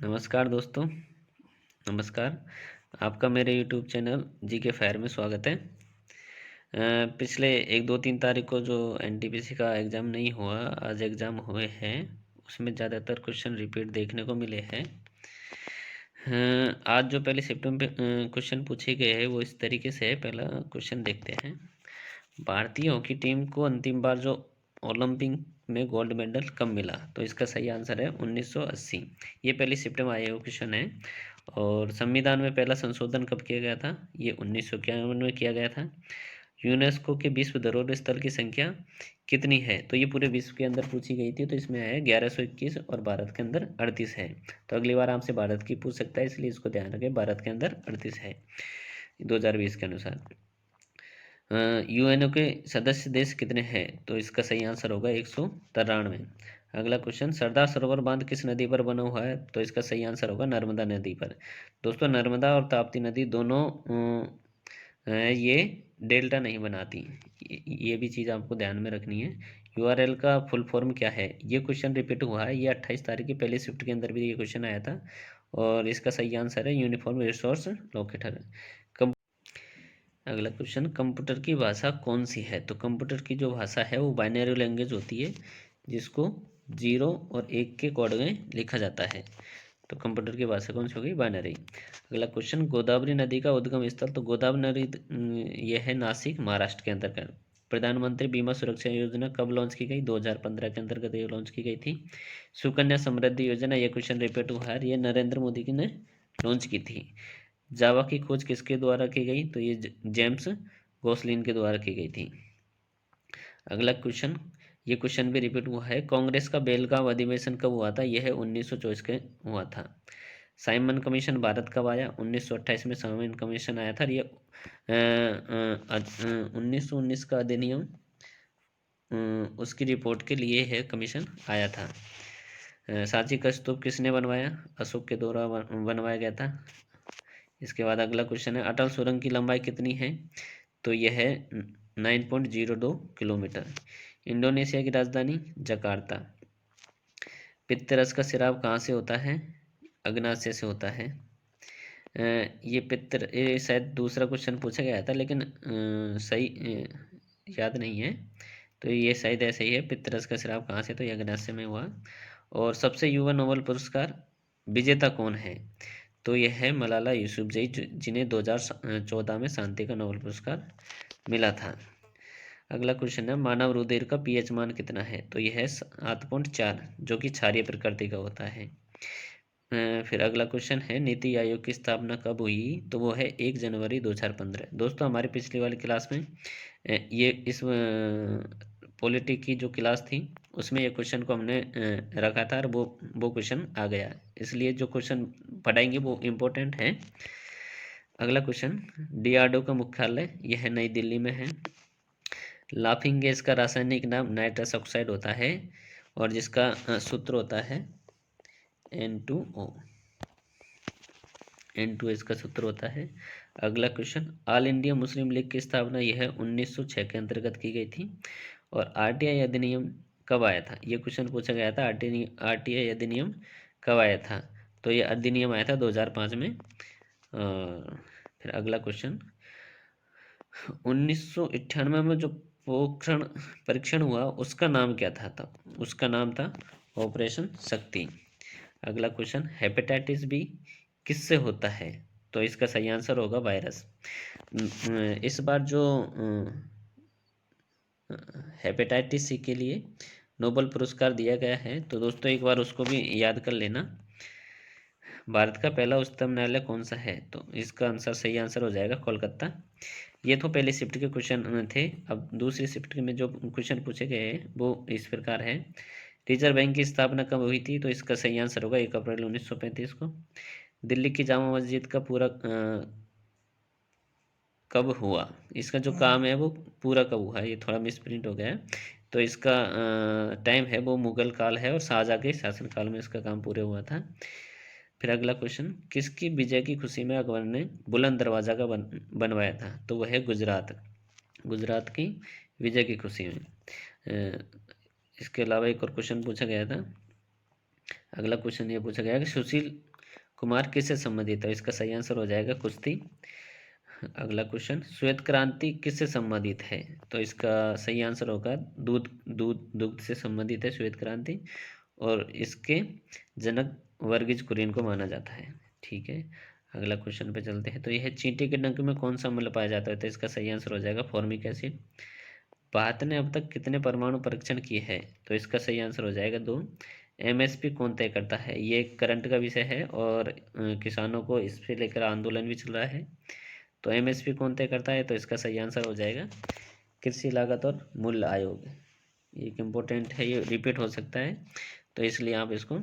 नमस्कार दोस्तों। नमस्कार। आपका मेरे यूट्यूब चैनल जी के फैर में स्वागत है। पिछले 1, 2, 3 तारीख को जो एनटीपीसी का एग्ज़ाम नहीं हुआ, आज एग्ज़ाम हुए हैं। उसमें ज़्यादातर क्वेश्चन रिपीट देखने को मिले हैं। आज जो पहले शिफ्ट में क्वेश्चन पूछे गए हैं वो इस तरीके से है। पहला क्वेश्चन देखते हैं। भारतीय हॉकी टीम को अंतिम बार जो ओलंपिक में गोल्ड मेडल कब मिला? तो इसका सही आंसर है 1980। ये पहली शिफ्ट में आया हुआ क्वेश्चन है। और संविधान में पहला संशोधन कब किया गया था? ये 1991 में किया गया था। यूनेस्को के विश्व धरोहर स्थल की संख्या कितनी है? तो ये पूरे विश्व के अंदर पूछी गई थी, तो इसमें है 1121 और भारत के अंदर 38 है। तो अगली बार आपसे भारत की पूछ सकता है, इसलिए इसको ध्यान रखें, भारत के अंदर 38 है 2020 के अनुसार। यूएनओ के सदस्य देश कितने हैं? तो इसका सही आंसर होगा 193। अगला क्वेश्चन, सरदार सरोवर बांध किस नदी पर बना हुआ है? तो इसका सही आंसर होगा नर्मदा नदी पर। दोस्तों, नर्मदा और ताप्ती नदी दोनों ये डेल्टा नहीं बनाती। ये भी चीज़ आपको ध्यान में रखनी है। यूआरएल का फुल फॉर्म क्या है? ये क्वेश्चन रिपीट हुआ है। ये 28 तारीख की पहली शिफ्ट के अंदर भी ये क्वेश्चन आया था। और इसका सही आंसर है यूनिफॉर्म रिसोर्स लोकेटर। अगला क्वेश्चन, कंप्यूटर की भाषा कौन सी है? तो कंप्यूटर की जो भाषा है वो बाइनरी लैंग्वेज होती है, जिसको 0 और 1 के कोड में लिखा जाता है। तो कंप्यूटर की भाषा कौन सी होगी? बाइनरी। अगला क्वेश्चन, गोदावरी नदी का उद्गम स्थल? तो गोदावरी नदी यह है नासिक, महाराष्ट्र के अंतर्गत। प्रधानमंत्री बीमा सुरक्षा योजना कब लॉन्च की गई? 2015 के अंतर्गत ये लॉन्च की गई थी। सुकन्या समृद्धि योजना, ये क्वेश्चन रिपीट हुआ है, ये नरेंद्र मोदी ने लॉन्च की थी। जावा की खोज किसके द्वारा की गई? तो ये जेम्स गोसलिन के द्वारा की गई थी। अगला क्वेश्चन, ये क्वेश्चन भी रिपीट हुआ है, कांग्रेस का बेलगांव अधिवेशन कब हुआ था? यह 1924 के हुआ था। साइमन कमीशन भारत कब आया? 1928 में साइमन कमीशन आया था। ये 1919 का अधिनियम उसकी रिपोर्ट के लिए है कमीशन आया था। सांची का स्तूप किसने बनवाया? अशोक के द्वारा बनवाया गया था। इसके बाद अगला क्वेश्चन है, अटल सुरंग की लंबाई कितनी है? तो यह है 9.02 किलोमीटर। इंडोनेशिया की राजधानी जकार्ता। पित्तरस का सिराब कहाँ से होता है? अग्नाशय से होता है। ये शायद दूसरा क्वेश्चन पूछा गया था, लेकिन सही याद नहीं है। तो ये शायद ऐसे ही है, पित्तरस का सिराब कहाँ से? तो ये अग्नाशय में हुआ। और सबसे युवा नोबेल पुरस्कार विजेता कौन है? तो यह है मलाला यूसुफजई, जिन्हें 2014 में शांति का नोबेल पुरस्कार मिला था। अगला क्वेश्चन है, मानव रुधिर का पीएच मान कितना है? तो यह है 7.4, जो कि क्षारीय प्रकृति का होता है। फिर अगला क्वेश्चन है, नीति आयोग की स्थापना कब हुई? तो वो है 1 जनवरी 2015। दोस्तों, हमारी पिछली वाली क्लास में ये इस पॉलिटी की जो क्लास थी उसमें ये क्वेश्चन को हमने रखा था, और वो क्वेश्चन आ गया, इसलिए जो क्वेश्चन पढ़ाएंगे वो इम्पोर्टेंट है। अगला क्वेश्चन, डीआरडीओ का मुख्यालय यह नई दिल्ली में है। लाफिंग गैस का रासायनिक नाम नाइट्रस ऑक्साइड होता है, और जिसका सूत्र होता है N2O। N2 इसका सूत्र होता है। अगला question, all India Muslim league की स्थापना यह 1906 के अंतर्गत की गई थी। और आरटीआई अधिनियम कब आया था? ये क्वेश्चन पूछा गया था, आरटीआई अधिनियम कब आया था? तो ये अधिनियम आया था 2005 में। फिर अगला क्वेश्चन, 1998 में जो पोखरण परीक्षण हुआ उसका नाम क्या था? उसका नाम था ऑपरेशन शक्ति। अगला क्वेश्चन, हेपेटाइटिस बी किससे होता है? तो इसका सही आंसर होगा वायरस। इस बार जो हेपेटाइटिस सी के लिए नोबेल पुरस्कार दिया गया है, तो दोस्तों एक बार उसको भी याद कर लेना। भारत का पहला उच्चतम न्यायालय कौन सा है? तो इसका आंसर, सही आंसर हो जाएगा कोलकाता। ये तो पहले शिफ्ट के क्वेश्चन थे। अब दूसरी शिफ्ट में जो क्वेश्चन पूछे गए हैं वो इस प्रकार है, रिजर्व बैंक की स्थापना कब हुई थी? तो इसका सही आंसर होगा 1 अप्रैल 1935 को। दिल्ली की जामा मस्जिद का पूरा कब हुआ? इसका जो काम है वो पूरा कब हुआ है? ये थोड़ा मिस प्रिंट हो गया है। तो इसका टाइम है वो मुगल काल है, और शाहजहाँ के शासनकाल में इसका काम पूरे हुआ था। फिर अगला क्वेश्चन, किसकी विजय की खुशी में अकबर ने बुलंद दरवाजा का बनवाया था? तो वह है गुजरात की विजय की खुशी में। इसके अलावा एक और क्वेश्चन पूछा गया था। अगला क्वेश्चन ये पूछा गया कि सुशील कुमार किससे संबंधित है? इसका सही आंसर हो जाएगा कुश्ती। अगला क्वेश्चन, श्वेत क्रांति किससे संबंधित है? तो इसका सही आंसर होगा दुग्ध से संबंधित है श्वेत क्रांति, और इसके जनक वर्गीज कुरियन को माना जाता है। ठीक है, अगला क्वेश्चन पे चलते हैं। तो यह चींटी के डंक में कौन सा अम्ल पाया जाता है? तो इसका सही आंसर हो जाएगा फॉर्मिक एसिड। भारत ने अब तक कितने परमाणु परीक्षण किए हैं? तो इसका सही आंसर हो जाएगा 2। एमएसपी कौन तय करता है? ये करंट का विषय है और किसानों को इस पे लेकर आंदोलन भी चल रहा है। तो एमएसपी कौन तय करता है? तो इसका सही आंसर हो जाएगा कृषि लागत और मूल्य आयोग। एक इम्पोर्टेंट है, ये रिपीट हो सकता है, तो इसलिए आप इसको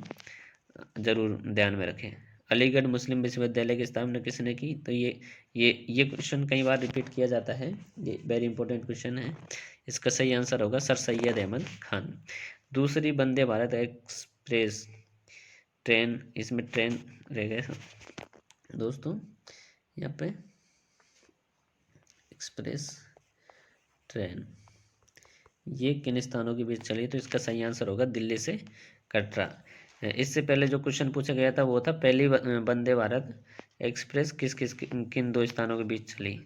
जरूर ध्यान में रखें। अलीगढ़ मुस्लिम विश्वविद्यालय की स्थापना किसने की? तो ये क्वेश्चन कई बार रिपीट किया जाता है, ये वेरी इंपॉर्टेंट क्वेश्चन है। इसका सही आंसर होगा सर सैयद अहमद खान। दूसरी वंदे भारत एक्सप्रेस ट्रेन, इसमें ट्रेन रह गए दोस्तों यहाँ पे, एक्सप्रेस ट्रेन ये किन स्थानों के बीच चली? तो इसका सही आंसर होगा दिल्ली से कटरा। इससे पहले जो क्वेश्चन पूछा गया था वो था पहली वंदे भारत एक्सप्रेस किन 2 स्थानों के बीच चली?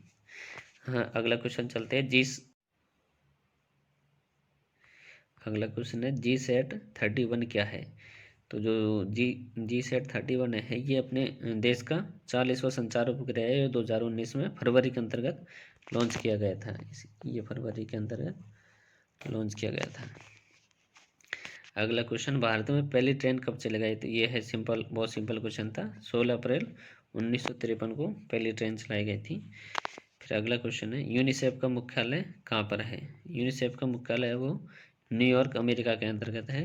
हाँ, अगला क्वेश्चन चलते हैं। अगला क्वेश्चन है GSAT-31 क्या है? तो जो GSAT-31 है, ये अपने देश का 40वां संचार उपग्रह है। 2019 में फरवरी के अंतर्गत लॉन्च किया गया था। ये फरवरी के अंतर्गत लॉन्च किया गया था। अगला क्वेश्चन, भारत में पहली ट्रेन कब चलाई गई? तो ये है सिंपल, बहुत सिंपल क्वेश्चन था। 16 अप्रैल 1953 को पहली ट्रेन चलाई गई थी। फिर अगला क्वेश्चन है, यूनिसेफ का मुख्यालय कहाँ पर है? यूनिसेफ का मुख्यालय वो न्यूयॉर्क अमेरिका के अंतर्गत है।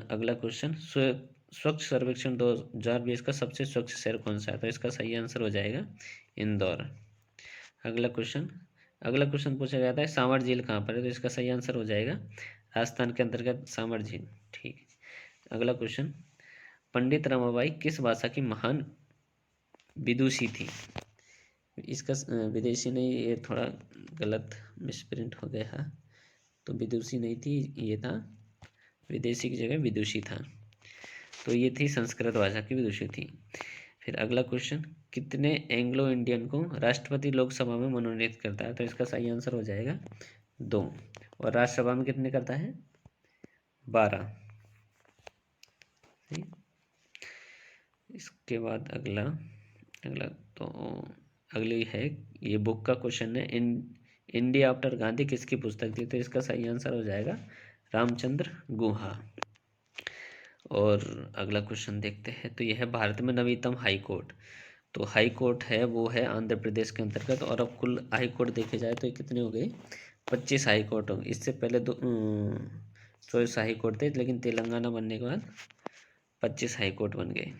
अगला क्वेश्चन, स्वच्छ सर्वेक्षण 2020 का सबसे स्वच्छ शहर कौन सा है? तो इसका सही आंसर हो जाएगा इंदौर। अगला क्वेश्चन पूछा गया था सांवर झील कहाँ पर है? तो इसका सही आंसर हो जाएगा राजस्थान के अंतर्गत सांवर झील। ठीक है, अगला क्वेश्चन, पंडित रमाबाई किस भाषा की महान विदुषी थी? इसका विदेशी नहीं, ये थोड़ा गलत मिसप्रिंट हो गया, तो विदुषी नहीं थी, ये था विदेशी की जगह विदुषी था। तो ये थी संस्कृत भाषा की विदुषी थी। फिर अगला क्वेश्चन, कितने एंग्लो इंडियन को राष्ट्रपति लोकसभा में मनोनीत करता है? तो इसका सही आंसर हो जाएगा 2, और राज्यसभा में कितने करता है? 12। इसके बाद अगला तो अगली है, ये बुक का क्वेश्चन है, इंडिया आफ्टर गांधी किसकी पुस्तक थी? तो इसका सही आंसर हो जाएगा रामचंद्र गुहा। और अगला क्वेश्चन देखते हैं। तो यह है, भारत में नवीनतम हाई कोर्ट। तो हाई कोर्ट है वो है आंध्र प्रदेश के अंतर्गत, और अब कुल हाई कोर्ट देखे जाए तो ये कितने हो गए? 25 हाई कोर्ट हो गए। इससे पहले 24 हाई कोर्ट थे, लेकिन तेलंगाना बनने के बाद 25 हाई कोर्ट बन गए।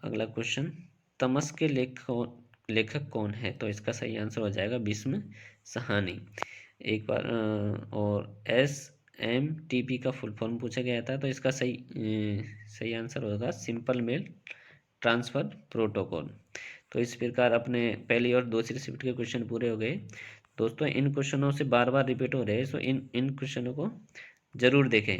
अगला क्वेश्चन, तमस के लेखक कौन है? तो इसका सही आंसर हो जाएगा भीष्म साहनी। एक बार और SMTP का फुल फॉर्म पूछा गया था, तो इसका सही आंसर होगा सिंपल मेल ट्रांसफर प्रोटोकॉल। तो इस प्रकार अपने पहली और दूसरी शिफ्ट के क्वेश्चन पूरे हो गए दोस्तों। इन क्वेश्चनों से बार बार रिपीट हो रहे हैं, सो इन क्वेश्चनों को जरूर देखें।